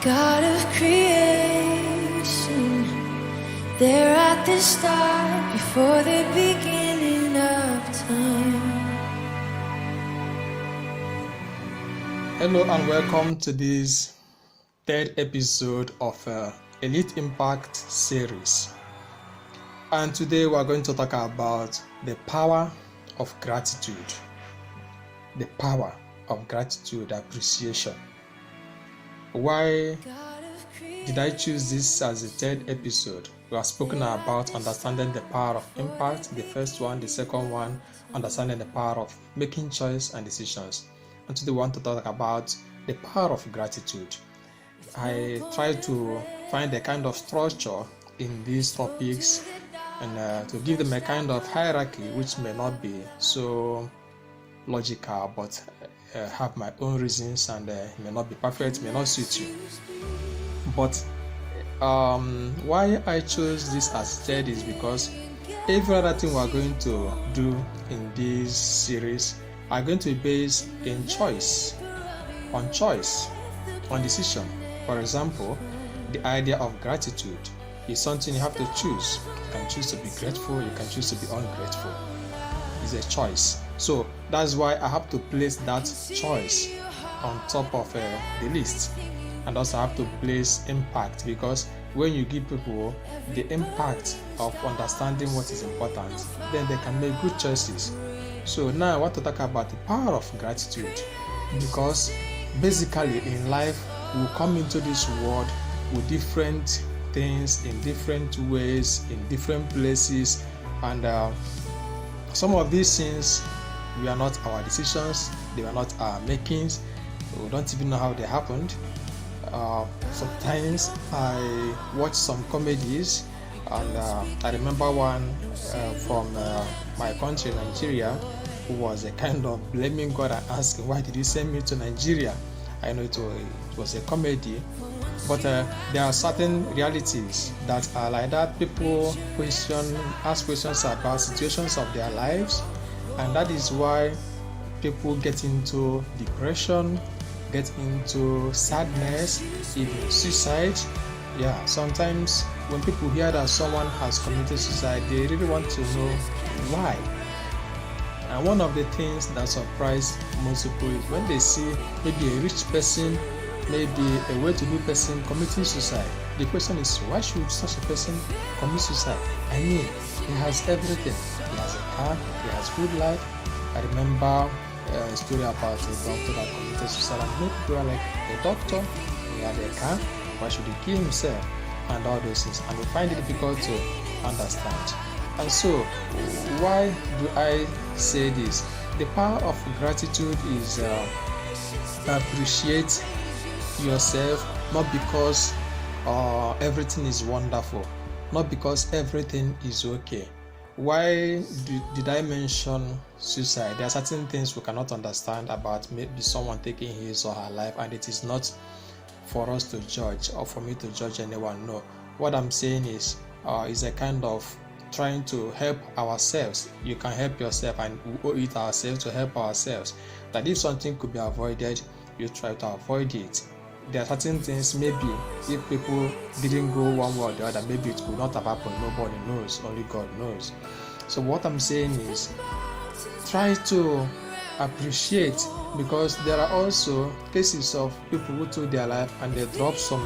God of creation, there at the start, before the beginning of time. Hello and welcome to this third episode of Elite Impact series. And today we are going to talk about the power of gratitude. The power of gratitude appreciation. Why did I choose this as the third episode? We have spoken about understanding the power of impact, the first one, the second one, understanding the power of making choice and decisions. And today we want to talk about the power of gratitude. I try to find a kind of structure in these topics and to give them a kind of hierarchy which may not be so logical, but have my own reasons and may not be perfect, may not suit you. But why I chose this as third is because every other thing we are going to do in this series are going to be based in choice, on decision. For example, the idea of gratitude is something you have to choose. You can choose to be grateful, you can choose to be ungrateful. It's a choice. So that's why I have to place that choice on top of the list. And also I have to place impact, because when you give people the impact of understanding what is important, then they can make good choices. So now I want to talk about the power of gratitude, because basically in life we come into this world with different things in different ways, in different places, and some of these things we are not our decisions, they were not our makings, we don't even know how they happened. Sometimes I watch some comedies, and I remember one from my country, Nigeria, who was a kind of blaming God and asking, why did you send me to Nigeria? I know it was a comedy, but there are certain realities that are like that. People ask questions about situations of their lives, and that is why people get into depression, get into sadness, even suicide. Yeah, sometimes when people hear that someone has committed suicide, they really want to know why. And one of the things that surprise most people is when they see maybe a rich person, maybe a well-to-do person committing suicide. The question is, why should such a person commit suicide? I mean, he has everything. He has a car, he has good life. I remember a story about a doctor that committed suicide, and many people are like, a doctor, he had a car, why should he kill himself? And all those things. And we find it difficult to understand. And so, why do I say this? The power of gratitude is appreciate yourself, not because everything is wonderful, not because everything is okay. Why did I mention suicide? There are certain things we cannot understand about maybe someone taking his or her life, and it is not for us to judge or for me to judge anyone. No, what I'm saying is a kind of trying to help ourselves. You can help yourself, and we owe it ourselves to help ourselves. That if something could be avoided, you try to avoid it. There are certain things, maybe if people didn't go one way or the other, maybe it would not have happened. Nobody knows, only God knows. So what I'm saying is, try to appreciate, because there are also cases of people who took their life and they dropped some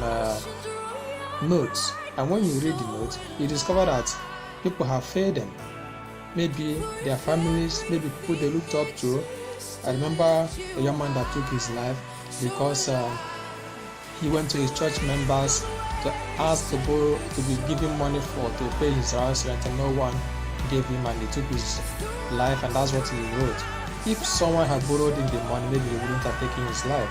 notes, and when you read the notes, you discover that people have failed them. Maybe their families, maybe people they looked up to. I remember a young man that took his life because he went to his church members to ask to be given money to pay his house rent, and no one gave him, and he took his life, and that's what he wrote. If someone had borrowed him the money, maybe he wouldn't have taken his life.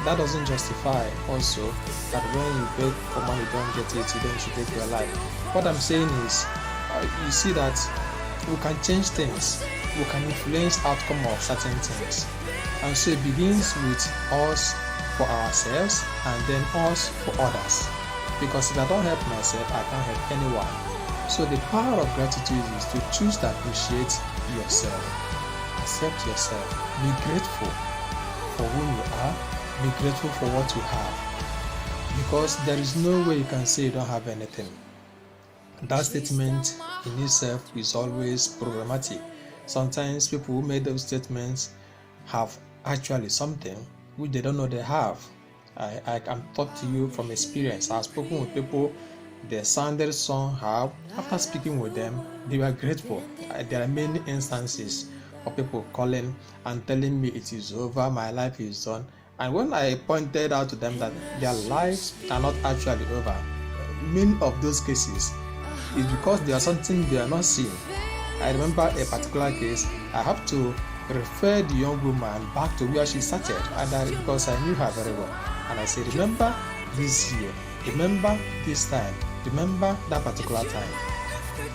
That doesn't justify also that when you beg for money, don't get it, you don't should take your life. What I'm saying is, you see that we can change things, we can influence outcome of certain things, and so it begins with us for ourselves and then us for others. Because if I don't help myself, I can't help anyone. So the power of gratitude is to choose to appreciate yourself, accept yourself, be grateful for who you are, be grateful for what you have. because there is no way you can say you don't have anything. That statement in itself is always problematic. Sometimes people who made those statements have actually something which they don't know they have. I can talk to you from experience. I've spoken with people, they sounded somehow. After speaking with them, they were grateful. There are many instances of people calling and telling me it is over, my life is done. And when I pointed out to them that their lives are not actually over, many of those cases is because there is something they are not seeing. I remember a particular case. I have to refer the young woman back to where she started, and because I knew her very well. And I said, remember this year, remember this time, remember that particular time.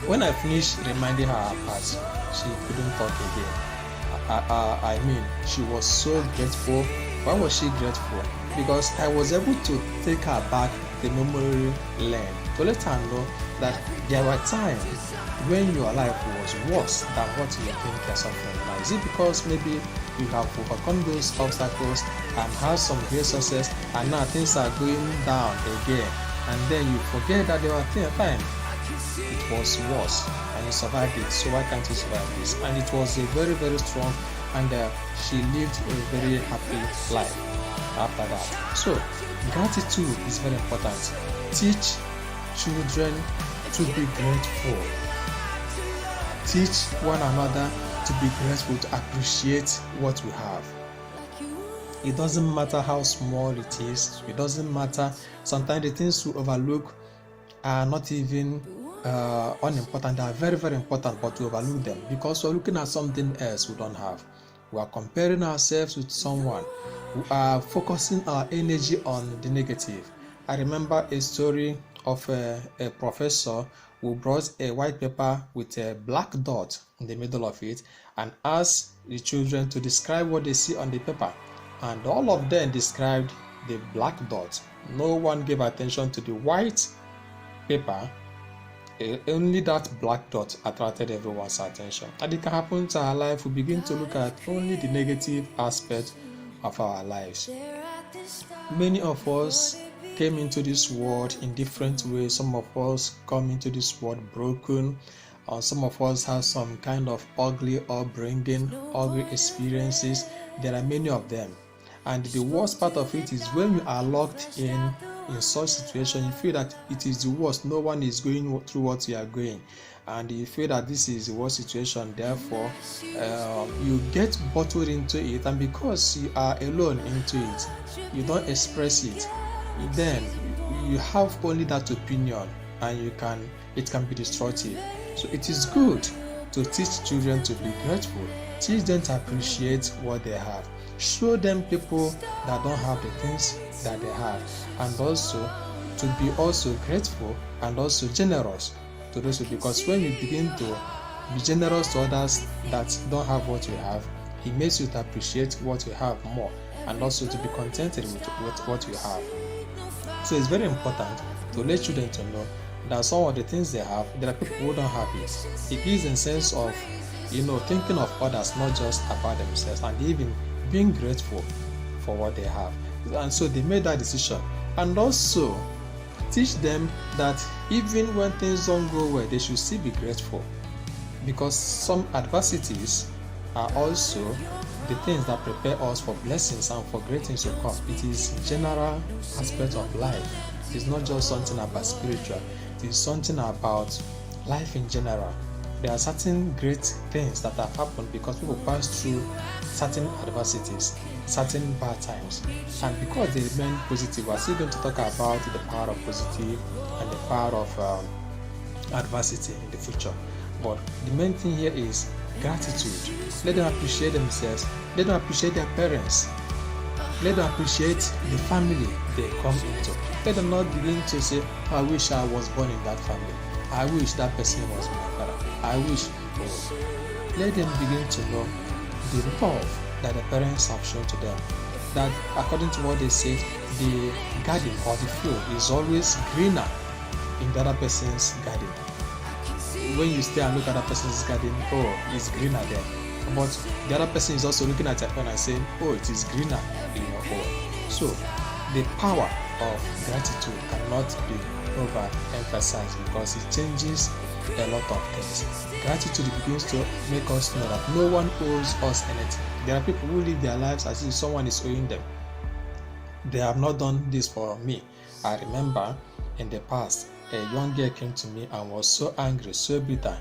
When I finished reminding her her past, she couldn't talk again. She was so grateful. Why was she grateful? Because I was able to take her back the memory lane to let her know that there were times when your life was worse than what you think you're suffering now. Is it because maybe you have overcome those obstacles and had some great success, and now things are going down again, and then you forget that there were times it was worse and you survived it, so why can't you survive this? And it was a very, very strong, and she lived a very happy life after that. So gratitude is very important. Teach children to be grateful. Teach one another to be grateful, to appreciate what we have. It doesn't matter how small it is. It doesn't matter. Sometimes the things we overlook are not even unimportant. They are very, very important, but we overlook them because we're looking at something else we don't have. We are comparing ourselves with someone. We are focusing our energy on the negative. I remember a story of a professor who brought a white paper with a black dot in the middle of it and asked the children to describe what they see on the paper. And all of them described the black dot. No one gave attention to the white paper. Only that black dot attracted everyone's attention. And it can happen to our life. We begin to look at only the negative aspect of our lives. Many of us came into this world in different ways. Some of us come into this world broken. Some of us have some kind of ugly upbringing, ugly experiences. There are many of them. And the worst part of it is when you are locked in such situation, you feel that it is the worst. No one is going through what you are going. And you feel that this is the worst situation. Therefore, you get bottled into it. And because you are alone into it, you don't express it. Then you have only that opinion, and it can be destructive. So it is good to teach children to be grateful. Teach them to appreciate what they have. Show them people that don't have the things that they have, and also to be also grateful and also generous to those people. Because when you begin to be generous to others that don't have what you have, it makes you to appreciate what you have more, and also to be contented with what you have. So it's very important to let children to know that some of the things they have, there are people who don't have it. It gives a sense of, thinking of others, not just about themselves, and even being grateful for what they have. And so they made that decision. And also teach them that even when things don't go well, they should still be grateful, because some adversities are also the things that prepare us for blessings and for great things to come. It is a general aspect of life. It is not just something about spiritual. It is something about life in general. There are certain great things that have happened because people pass through certain adversities, certain bad times, and because they remain positive. We're still going to talk about the power of positive and the power of adversity in the future. But the main thing here is gratitude. Let them appreciate themselves. Let them appreciate their parents. Let them appreciate the family they come into. Let them not begin to say, I wish I was born in that family. I wish that person was my father. I wish. Let them begin to know the love that the parents have shown to them. That according to what they said, the garden or the field is always greener in the other person's garden. When you stay and look at that person's garden, it's greener there. But the other person is also looking at your own and saying, it is greener in your own. So the power of gratitude cannot be overemphasized because it changes a lot of things. Gratitude begins to make us know that no one owes us anything. There are people who live their lives as if someone is owing them. They have not done this for me. I remember in the past, a young girl came to me and was so angry, so bitter,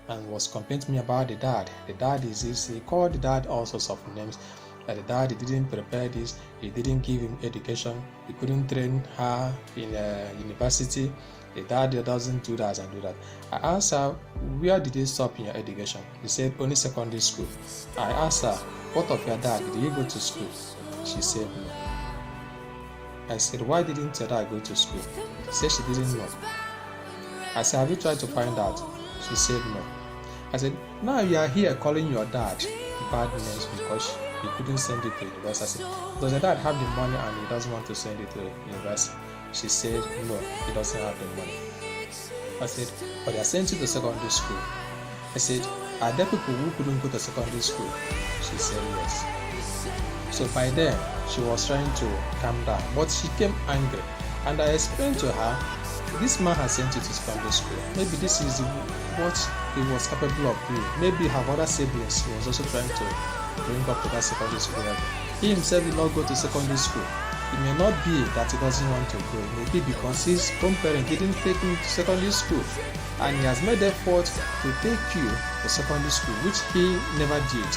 and was complaining to me about the dad. The dad is this, he called the dad all sorts of names. That the dad, he didn't prepare this, he didn't give him education, he couldn't train her in a university. The dad doesn't do that and do that. I asked her, where did he stop in your education? He said, only secondary school. I asked her, what of your dad? Did he go to school? She said no. I said, why didn't your dad go to school? She said she didn't know. I said, have you tried to find out? She said no. I said, now you are here calling your dad bad names because he couldn't send it to university. Does your dad have the money and he doesn't want to send it to university? She said no, he doesn't have the money. I said, but they are sent you to secondary school. I said, are there people who couldn't go to secondary school? She said yes. So by then, she was trying to calm down, but she came angry. And I explained to her, this man has sent you to secondary school. Maybe this is what he was capable of doing. Maybe her other siblings he was also trying to bring up to that secondary school level. He himself did not go to secondary school. It may not be that he doesn't want to go. It may be because his own parents didn't take him to secondary school. And he has made effort to take you to secondary school, which he never did.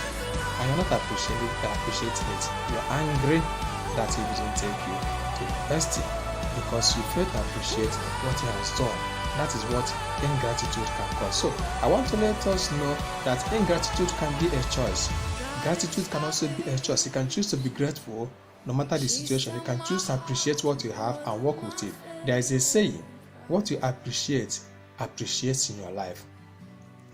And you're not appreciating it. You're angry that he didn't take you to university because you fail to appreciate what he has done. That is what ingratitude can cause. So I want to let us know that ingratitude can be a choice. Gratitude can also be a choice. You can choose to be grateful no matter the situation. You can choose to appreciate what you have and work with it. There is a saying, what you appreciate appreciates in your life.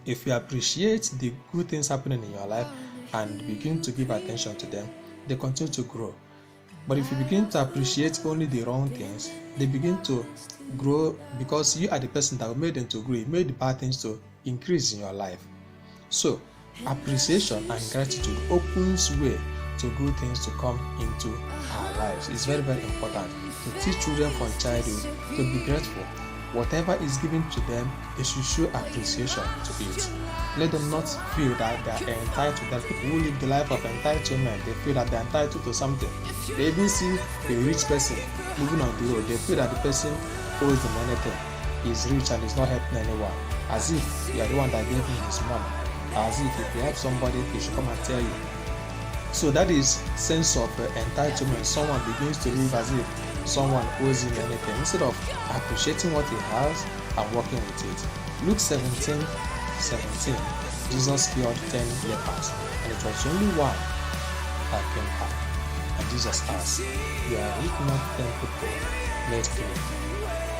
If you appreciate the good things happening in your life and begin to give attention to them, they continue to grow. But if you begin to appreciate only the wrong things, they begin to grow because you are the person that made them to grow. You made the bad things to increase in your life. So appreciation and gratitude opens way to good things to come into our lives. It's very, very important to teach children from childhood to be grateful. Whatever is given to them, they should show appreciation to it. Let them not feel that they are entitled. That people who live the life of entitlement, they feel that they are entitled to something. They even see a rich person moving on the road, they feel that the person owes them anything. He's rich and he's not helping anyone. As if you are the one that gave him his money. As if you help somebody, he should come and tell you. So that is sense of entitlement. Someone begins to live as if someone owes him anything instead of appreciating what he has and working with it. Luke 17:17, Jesus cured 10 lepers, and it was only one that came back. And Jesus asked, "You are not 10 people made clean.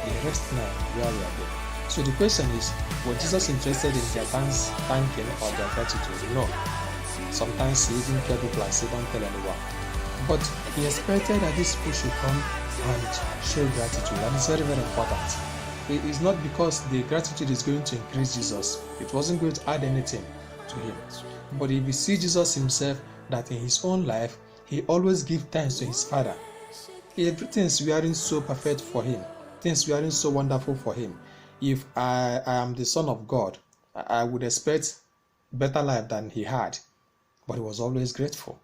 The rest now, where we are going?" So the question is, was Jesus interested in their thanking or their gratitude? No. Sometimes he even cured people and say, "Don't tell anyone." But he expected that these people should come and show gratitude. That is very, very important. It is not because the gratitude is going to increase Jesus. It wasn't going to add anything to him. But if you see Jesus himself, that in his own life, he always gives thanks to his Father. Everything is wearing so perfect for him. Things wearing so wonderful for him. If I am the Son of God, I would expect better life than he had. But he was always grateful.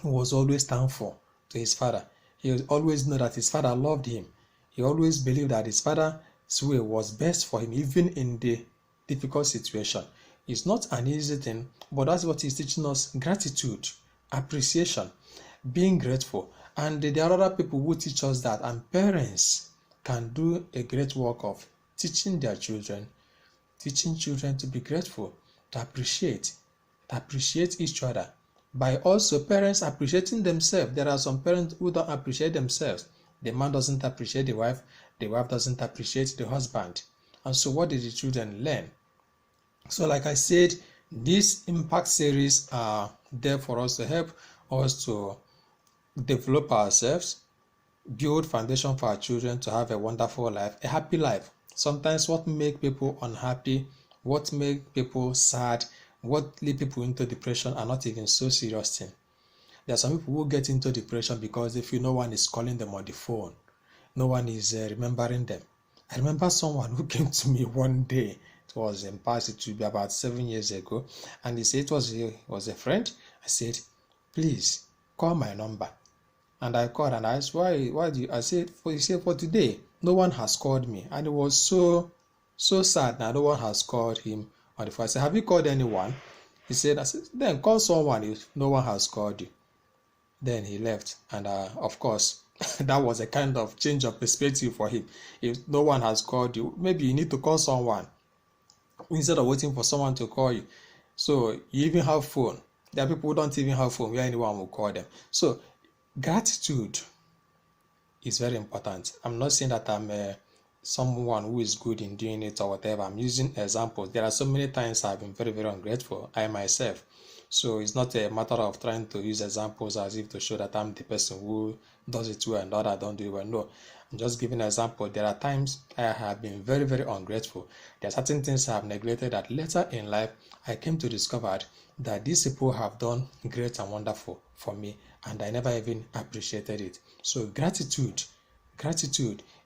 He was always thankful to his Father. He always knew that his Father loved him. He always believed that his Father's way was best for him, even in the difficult situation. It's not an easy thing, but that's what he's teaching us: gratitude, appreciation, being grateful. And there are other people who teach us that, and parents can do a great work of teaching their children, teaching children to be grateful, to appreciate each other. By also parents appreciating themselves. There are some parents who don't appreciate themselves. The man doesn't appreciate the wife doesn't appreciate the husband. And so what did the children learn? So like I said, these impact series are there for us to help us to develop ourselves, build foundation for our children to have a wonderful life, a happy life. Sometimes what make people unhappy, what make people sad, what lead people into depression are not even so serious thing. There are some people who get into depression because they feel no one is calling them on the phone. no one is remembering them. I remember someone who came to me one day. It was in past, it will be about 7 years ago, and he said it was a friend. I said, please call my number. And I called and I asked, why do you? I said, he said, for today, no one has called me. And it was so sad that no one has called him on the phone. I said, have you called anyone? He said, I said, then call someone if no one has called you. Then he left. And of course, that was a kind of change of perspective for him. If no one has called you, maybe you need to call someone instead of waiting for someone to call you. So you even have phone. There are people who don't even have phone where anyone will call them. So gratitude is very important. I'm not saying that I'm someone who is good in doing it or whatever. I'm using examples. There are so many times I've been very, very ungrateful, I myself. So it's not a matter of trying to use examples as if to show that I'm the person who does it well and the other don't do it well. No, I'm just giving an example. There are times I have been very, very ungrateful. There are certain things I have neglected that later in life I came to discover that these people have done great and wonderful for me, and I never even appreciated it. So gratitude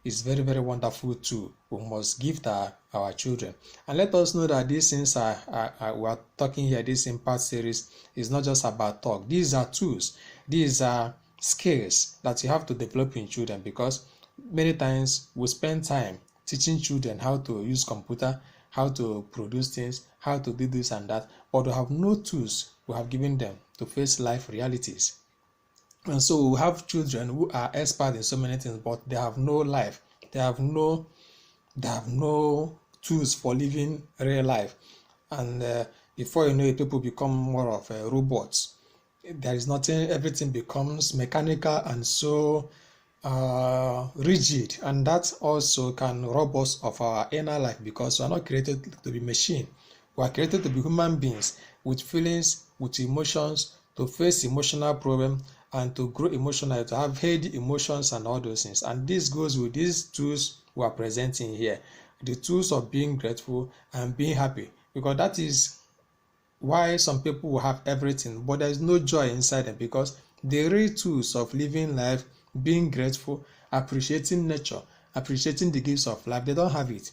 is very, very wonderful too. We must give to our children, and let us know that these things we are talking here, this Impact series, is not just about talk. These are tools, these are skills that you have to develop in children, because many times we spend time teaching children how to use computer, how to produce things, how to do this and that, but we have no tools we have given them to face life realities. And so we have children who are experts in so many things, but they have no life. They have no tools for living real life. And before you know it, people become more of robots. There is nothing, everything becomes mechanical and so rigid, and that also can rob us of our inner life, because we are not created to be machine. We are created to be human beings with feelings, with emotions, to face emotional problems, and to grow emotionally, to have healthy emotions and all those things. And this goes with these tools we are presenting here, the tools of being grateful and being happy, because that is why some people will have everything, but there is no joy inside them, because the real tools of living life, being grateful, appreciating nature, appreciating the gifts of life, they don't have it.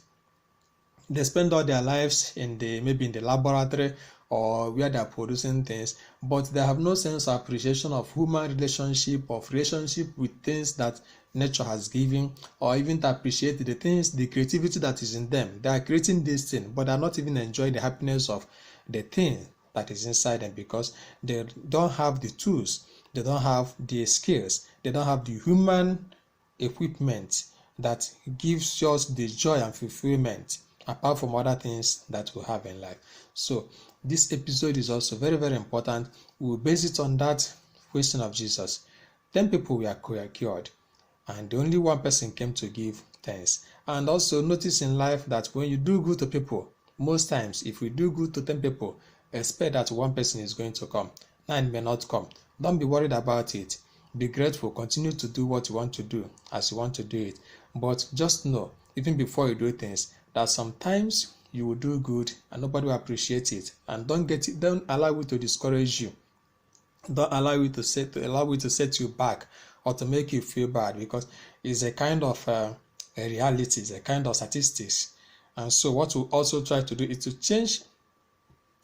They spend all their lives maybe in the laboratory or where they are producing things, but they have no sense of appreciation of human relationship, of relationship with things that nature has given, or even to appreciate the things, the creativity that is in them. They are creating this thing, but they are not even enjoying the happiness of the thing that is inside them, because they don't have the tools, they don't have the skills, they don't have the human equipment that gives us the joy and fulfillment, apart from other things that we have in life. So this episode is also very, very important. We will base it on that question of Jesus. 10 people were cured, and only one person came to give thanks. And also notice in life that when you do good to people, most times if we do good to 10 people, expect that one person is going to come. 9 may not come. Don't be worried about it. Be grateful. Continue to do what you want to do as you want to do it. But just know, even before you do things, that sometimes you will do good and nobody will appreciate it. And don't allow it to discourage you. Don't allow it to set you back or to make you feel bad, because it's a kind of a reality, it's a kind of statistics. And so what we'll also try to do is to change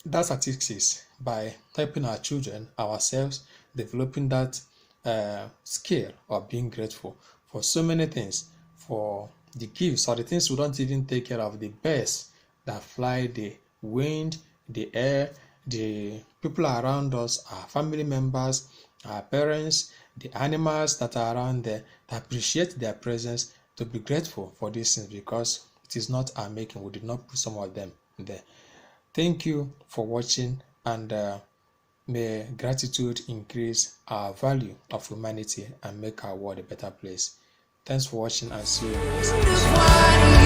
that statistics by helping our children, ourselves, developing that skill of being grateful for so many things, for the gifts or the things we don't even take care of, the birds that fly, the wind, the air, the people around us, our family members, our parents, the animals that are around there, to appreciate their presence, to be grateful for these things, because it is not our making. We did not put some of them there. Thank you for watching, and may gratitude increase our value of humanity and make our world a better place. Thanks for watching, and see you in the next episode.